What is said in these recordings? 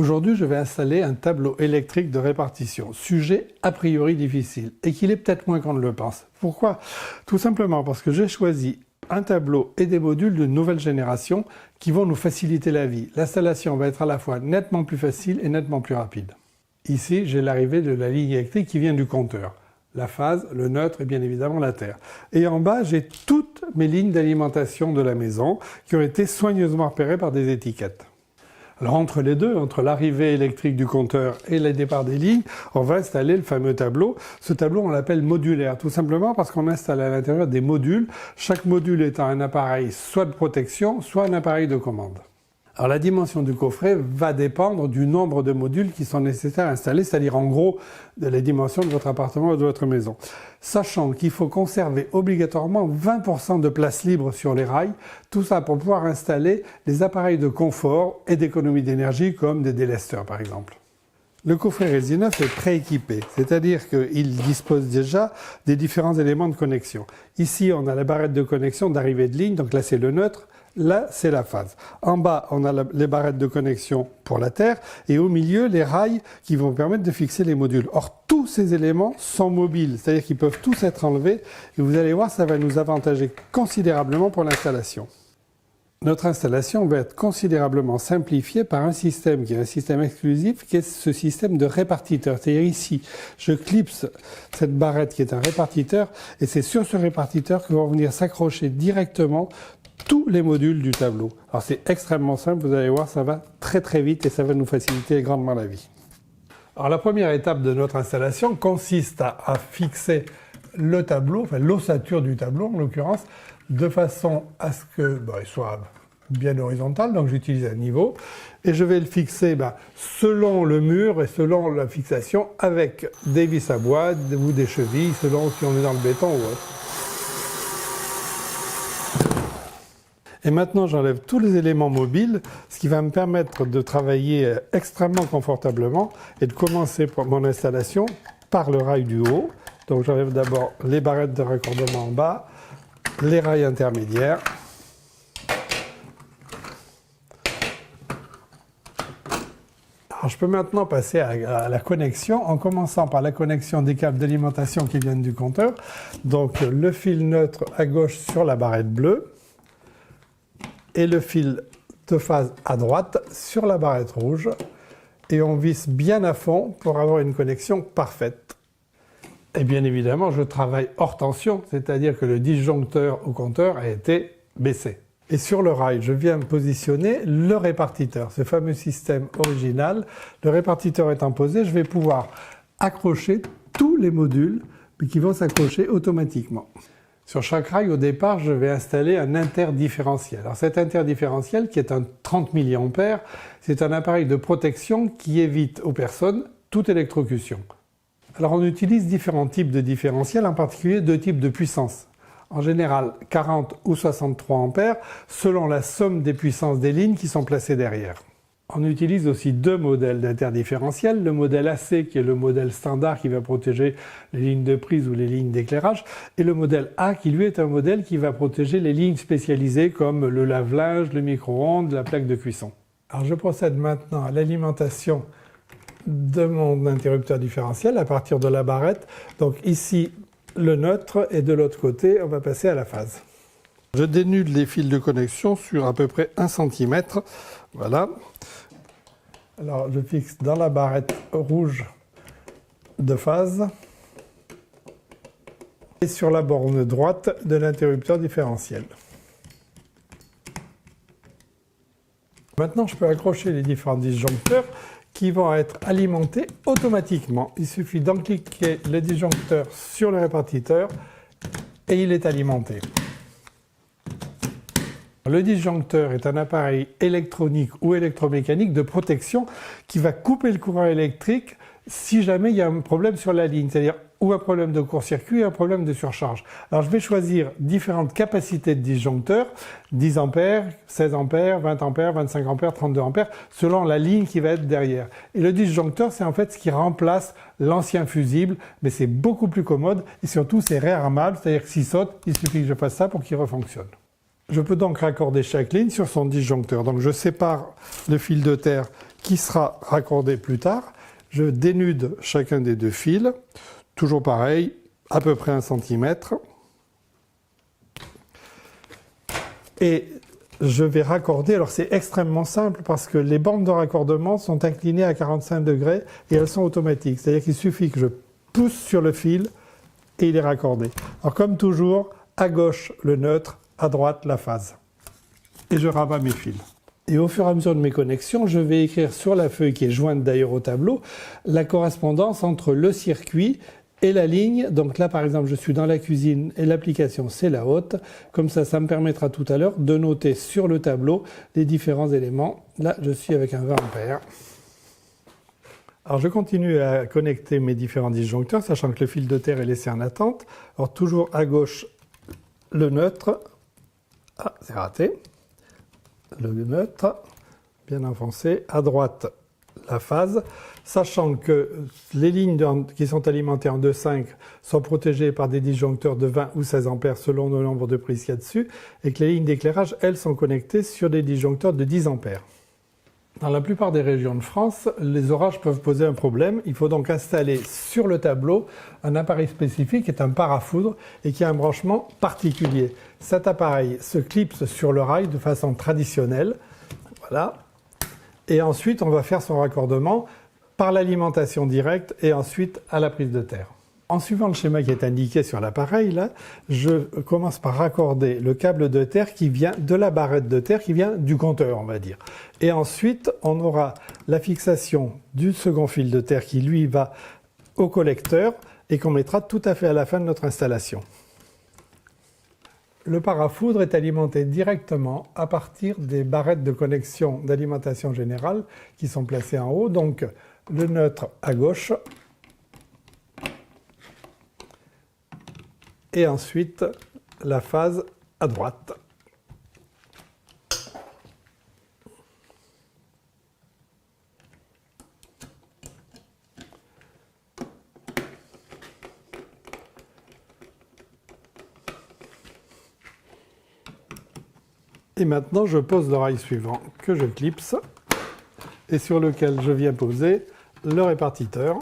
Aujourd'hui, je vais installer un tableau électrique de répartition, sujet a priori difficile, et qu'il est peut-être moins qu'on ne le pense. Pourquoi? Tout simplement parce que j'ai choisi un tableau et des modules de nouvelle génération qui vont nous faciliter la vie. L'installation va être à la fois nettement plus facile et nettement plus rapide. Ici, j'ai l'arrivée de la ligne électrique qui vient du compteur. La phase, le neutre et bien évidemment la terre. Et en bas, j'ai toutes mes lignes d'alimentation de la maison qui ont été soigneusement repérées par des étiquettes. Alors entre les deux, entre l'arrivée électrique du compteur et le départ des lignes, on va installer le fameux tableau. Ce tableau, on l'appelle modulaire, tout simplement parce qu'on installe à l'intérieur des modules, chaque module étant un appareil soit de protection, soit un appareil de commande. Alors la dimension du coffret va dépendre du nombre de modules qui sont nécessaires à installer, c'est-à-dire en gros de la dimension de votre appartement ou de votre maison. Sachant qu'il faut conserver obligatoirement 20% de place libre sur les rails, tout ça pour pouvoir installer des appareils de confort et d'économie d'énergie comme des délesteurs par exemple. Le coffret Resi 9 est prééquipé, c'est-à-dire qu'il dispose déjà des différents éléments de connexion. Ici, on a la barrette de connexion d'arrivée de ligne, donc là c'est le neutre. Là, c'est la phase. En bas, on a les barrettes de connexion pour la terre et au milieu, les rails qui vont permettre de fixer les modules. Or, tous ces éléments sont mobiles, c'est-à-dire qu'ils peuvent tous être enlevés et vous allez voir, ça va nous avantager considérablement pour l'installation. Notre installation va être considérablement simplifiée par un système qui est un système exclusif, qui est ce système de répartiteur. C'est-à-dire ici, je clipse cette barrette qui est un répartiteur et c'est sur ce répartiteur que vont venir s'accrocher directement tous les modules du tableau. Alors c'est extrêmement simple, vous allez voir, ça va très vite et ça va nous faciliter grandement la vie. Alors la première étape de notre installation consiste à fixer le tableau, enfin l'ossature du tableau en l'occurrence, de façon à ce que il soit bien horizontal, donc j'utilise un niveau, et je vais le fixer selon le mur et selon la fixation avec des vis à bois ou des chevilles, selon si on est dans le béton ou autre. Et maintenant, j'enlève tous les éléments mobiles, ce qui va me permettre de travailler extrêmement confortablement et de commencer pour mon installation par le rail du haut. Donc j'enlève d'abord les barrettes de raccordement en bas, les rails intermédiaires. Alors je peux maintenant passer à la connexion, en commençant par la connexion des câbles d'alimentation qui viennent du compteur. Donc le fil neutre à gauche sur la barrette bleue, et le fil de phase à droite sur la barrette rouge et on visse bien à fond pour avoir une connexion parfaite. Et bien évidemment, je travaille hors tension, c'est-à-dire que le disjoncteur au compteur a été baissé. Et sur le rail, je viens positionner le répartiteur, ce fameux système original. Le répartiteur étant posé, je vais pouvoir accrocher tous les modules qui vont s'accrocher automatiquement. Sur chaque rail, au départ, je vais installer un interdifférentiel. Alors cet interdifférentiel, qui est un 30 mA, c'est un appareil de protection qui évite aux personnes toute électrocution. Alors on utilise différents types de différentiels, en particulier deux types de puissance. En général, 40 ou 63 ampères, selon la somme des puissances des lignes qui sont placées derrière. On utilise aussi deux modèles d'interdifférentiel, le modèle AC qui est le modèle standard qui va protéger les lignes de prise ou les lignes d'éclairage et le modèle A qui lui est un modèle qui va protéger les lignes spécialisées comme le lave-linge, le micro-ondes, la plaque de cuisson. Alors je procède maintenant à l'alimentation de mon interrupteur différentiel à partir de la barrette. Donc ici le neutre et de l'autre côté on va passer à la phase. Je dénude les fils de connexion sur à peu près 1 cm. Voilà. Alors je fixe dans la barrette rouge de phase et sur la borne droite de l'interrupteur différentiel. Maintenant je peux accrocher les différents disjoncteurs qui vont être alimentés automatiquement. Il suffit d'encliquer le disjoncteur sur le répartiteur et il est alimenté. Le disjoncteur est un appareil électronique ou électromécanique de protection qui va couper le courant électrique si jamais il y a un problème sur la ligne, c'est-à-dire ou un problème de court-circuit ou un problème de surcharge. Alors je vais choisir différentes capacités de disjoncteur, 10 ampères, 16 ampères, 20 ampères, 25 ampères, 32 ampères, selon la ligne qui va être derrière. Et le disjoncteur, c'est en fait ce qui remplace l'ancien fusible, mais c'est beaucoup plus commode et surtout c'est réarmable, c'est-à-dire que s'il saute, il suffit que je fasse ça pour qu'il refonctionne. Je peux donc raccorder chaque ligne sur son disjoncteur. Donc je sépare le fil de terre qui sera raccordé plus tard. Je dénude chacun des deux fils, toujours pareil, à peu près 1 cm. Et je vais raccorder, alors c'est extrêmement simple parce que les bandes de raccordement sont inclinées à 45 degrés et elles sont automatiques. C'est-à-dire qu'il suffit que je pousse sur le fil et il est raccordé. Alors comme toujours, à gauche le neutre, à droite la phase. Et je rabats mes fils. Et au fur et à mesure de mes connexions, je vais écrire sur la feuille qui est jointe d'ailleurs au tableau la correspondance entre le circuit et la ligne. Donc là par exemple je suis dans la cuisine et l'application c'est la haute. Comme ça me permettra tout à l'heure de noter sur le tableau les différents éléments. Là je suis avec un 20 ampères. Alors je continue à connecter mes différents disjoncteurs, sachant que le fil de terre est laissé en attente. Alors toujours à gauche le neutre. Ah, c'est raté. Le neutre, bien enfoncé. À droite la phase, sachant que les lignes qui sont alimentées en 2,5 sont protégées par des disjoncteurs de 20 ou 16 ampères selon le nombre de prises qu'il y a dessus, et que les lignes d'éclairage, elles, sont connectées sur des disjoncteurs de 10 ampères. Dans la plupart des régions de France, les orages peuvent poser un problème. Il faut donc installer sur le tableau un appareil spécifique qui est un parafoudre et qui a un branchement particulier. Cet appareil se clipse sur le rail de façon traditionnelle. Voilà. Et ensuite, on va faire son raccordement par l'alimentation directe et ensuite à la prise de terre. En suivant le schéma qui est indiqué sur l'appareil, là, je commence par raccorder le câble de terre qui vient de la barrette de terre, qui vient du compteur, on va dire. Et ensuite, on aura la fixation du second fil de terre qui, lui, va au collecteur et qu'on mettra tout à fait à la fin de notre installation. Le parafoudre est alimenté directement à partir des barrettes de connexion d'alimentation générale qui sont placées en haut. Donc, le neutre à gauche. Et ensuite la phase à droite. Et maintenant je pose le rail suivant que je clipse et sur lequel je viens poser le répartiteur.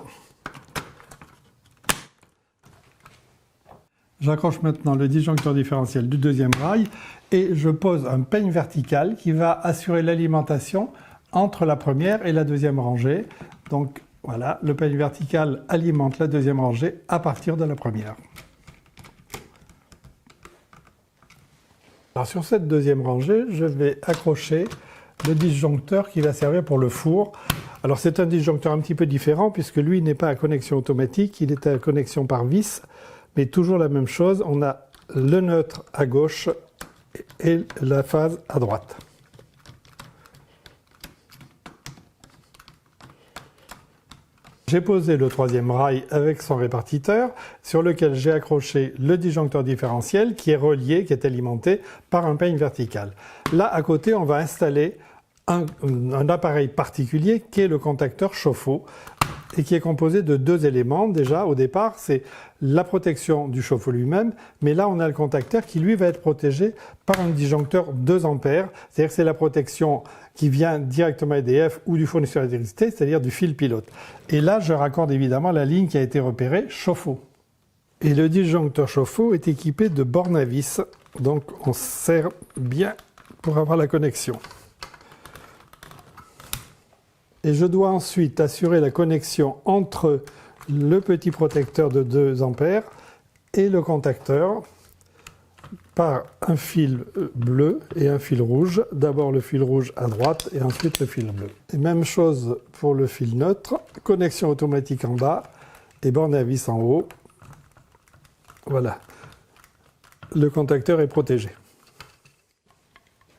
J'accroche maintenant le disjoncteur différentiel du deuxième rail et je pose un peigne vertical qui va assurer l'alimentation entre la première et la deuxième rangée. Donc voilà, le peigne vertical alimente la deuxième rangée à partir de la première. Alors sur cette deuxième rangée, je vais accrocher le disjoncteur qui va servir pour le four. Alors c'est un disjoncteur un petit peu différent puisque lui n'est pas à connexion automatique, il est à connexion par vis. Mais toujours la même chose, on a le neutre à gauche et la phase à droite. J'ai posé le troisième rail avec son répartiteur sur lequel j'ai accroché le disjoncteur différentiel qui est relié, qui est alimenté par un peigne vertical. Là à côté on va installer un appareil particulier qui est le contacteur chauffe-eau et qui est composé de deux éléments. Déjà au départ c'est la protection du chauffe-eau lui-même, mais là on a le contacteur qui lui va être protégé par un disjoncteur 2 ampères, c'est-à-dire que c'est la protection qui vient directement EDF ou du fournisseur d'électricité, c'est-à-dire du fil pilote. Et là je raccorde évidemment la ligne qui a été repérée chauffe-eau. Et le disjoncteur chauffe-eau est équipé de bornes à vis, donc on serre bien pour avoir la connexion. Et je dois ensuite assurer la connexion entre le petit protecteur de 2 ampères et le contacteur par un fil bleu et un fil rouge. D'abord le fil rouge à droite et ensuite le fil bleu. Et même chose pour le fil neutre, connexion automatique en bas et borne à vis en haut. Voilà, le contacteur est protégé.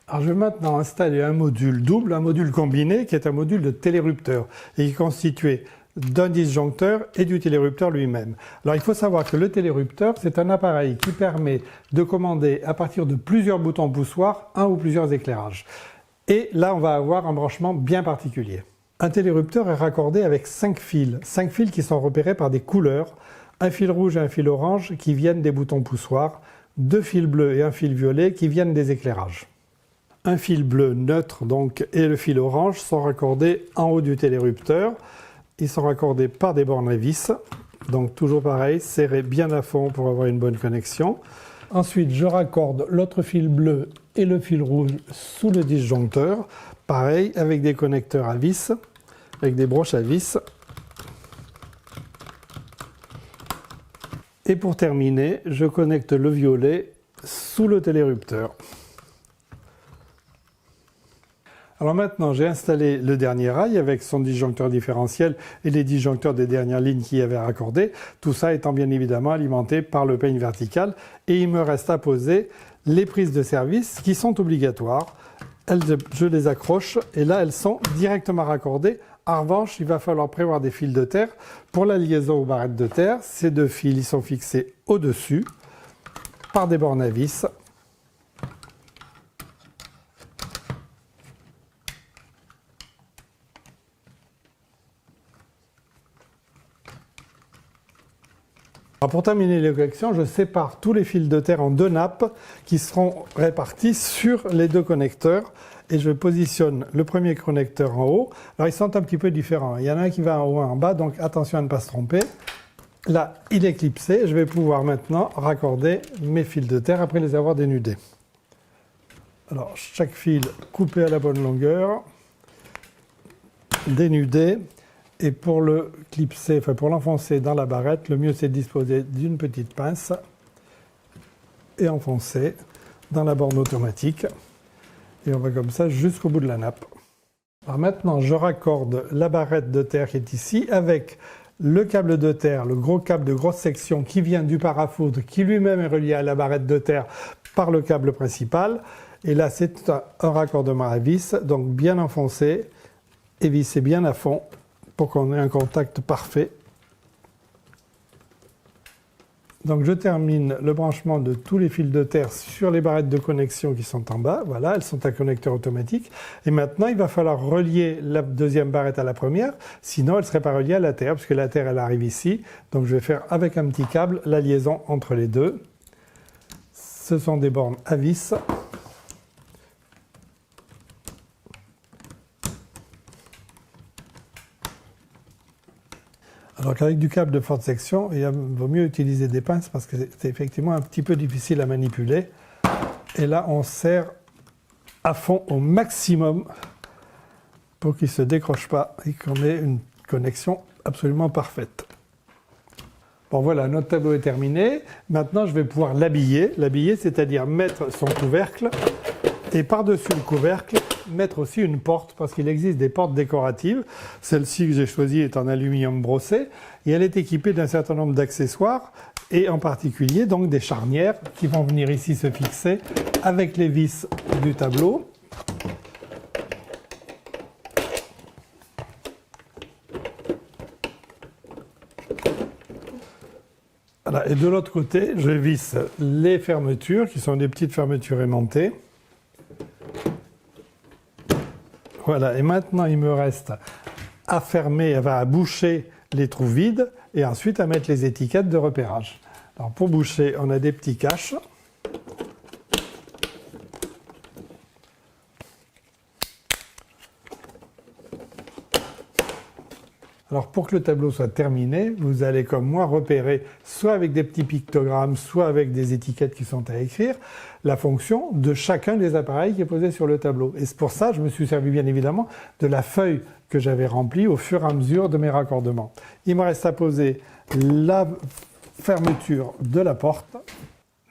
Alors je vais maintenant installer un module double, un module combiné qui est un module de télérupteur et qui est constitué d'un disjoncteur et du télérupteur lui-même. Alors il faut savoir que le télérupteur c'est un appareil qui permet de commander à partir de plusieurs boutons poussoirs un ou plusieurs éclairages. Et là on va avoir un branchement bien particulier. Un télérupteur est raccordé avec 5 fils qui sont repérés par des couleurs, un fil rouge et un fil orange qui viennent des boutons poussoirs, 2 fils bleus et un fil violet qui viennent des éclairages. Un fil bleu neutre donc, et le fil orange sont raccordés en haut du télérupteur. Ils sont raccordés par des bornes à vis. Donc toujours pareil, serré bien à fond pour avoir une bonne connexion. Ensuite, je raccorde l'autre fil bleu et le fil rouge sous le disjoncteur. Pareil, avec des connecteurs à vis, avec des broches à vis. Et pour terminer, je connecte le violet sous le télérupteur. Alors maintenant, j'ai installé le dernier rail avec son disjoncteur différentiel et les disjoncteurs des dernières lignes qui y avaient raccordé. Tout ça étant bien évidemment alimenté par le peigne vertical. Et il me reste à poser les prises de service qui sont obligatoires. Je les accroche et là, elles sont directement raccordées. En revanche, il va falloir prévoir des fils de terre. Pour la liaison aux barrettes de terre, ces deux fils ils sont fixés au-dessus par des bornes à vis. Alors pour terminer les connexions, je sépare tous les fils de terre en deux nappes qui seront répartis sur les deux connecteurs. Et je positionne le premier connecteur en haut. Alors ils sont un petit peu différents. Il y en a un qui va en haut et en bas, donc attention à ne pas se tromper. Là, il est clipsé. Je vais pouvoir maintenant raccorder mes fils de terre après les avoir dénudés. Alors chaque fil coupé à la bonne longueur, dénudé. Et pour le clipser, enfin pour l'enfoncer dans la barrette, le mieux c'est de disposer d'une petite pince et enfoncer dans la borne automatique. Et on va comme ça jusqu'au bout de la nappe. Alors maintenant, je raccorde la barrette de terre qui est ici avec le câble de terre, le gros câble de grosse section qui vient du parafoudre, qui lui-même est relié à la barrette de terre par le câble principal. Et là, c'est un raccordement à vis, donc bien enfoncé et vissé bien à fond pour qu'on ait un contact parfait. Donc je termine le branchement de tous les fils de terre sur les barrettes de connexion qui sont en bas. Voilà, elles sont à connecteur automatique. Et maintenant, il va falloir relier la deuxième barrette à la première, sinon elle ne serait pas reliée à la terre, parce que la terre, elle arrive ici. Donc je vais faire avec un petit câble la liaison entre les deux. Ce sont des bornes à vis. Alors qu'avec du câble de forte section, il vaut mieux utiliser des pinces parce que c'est effectivement un petit peu difficile à manipuler. Et là, on serre à fond au maximum pour qu'il ne se décroche pas et qu'on ait une connexion absolument parfaite. Bon voilà, notre tableau est terminé. Maintenant, je vais pouvoir l'habiller. L'habiller, c'est-à-dire mettre son couvercle et par-dessus le couvercle, mettre aussi une porte, parce qu'il existe des portes décoratives. Celle-ci que j'ai choisie est en aluminium brossé, et elle est équipée d'un certain nombre d'accessoires, et en particulier donc des charnières qui vont venir ici se fixer avec les vis du tableau. Voilà. Et de l'autre côté, je visse les fermetures, qui sont des petites fermetures aimantées. Voilà, et maintenant il me reste à fermer, à boucher les trous vides et ensuite à mettre les étiquettes de repérage. Alors pour boucher, on a des petits caches. Alors pour que le tableau soit terminé, vous allez comme moi repérer soit avec des petits pictogrammes, soit avec des étiquettes qui sont à écrire, la fonction de chacun des appareils qui est posé sur le tableau. Et c'est pour ça que je me suis servi bien évidemment de la feuille que j'avais remplie au fur et à mesure de mes raccordements. Il me reste à poser la fermeture de la porte.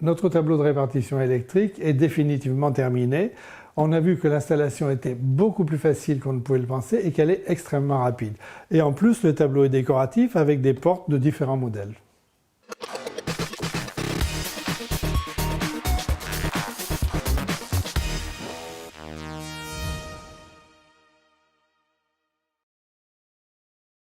Notre tableau de répartition électrique est définitivement terminé. On a vu que l'installation était beaucoup plus facile qu'on ne pouvait le penser et qu'elle est extrêmement rapide. Et en plus, le tableau est décoratif avec des portes de différents modèles.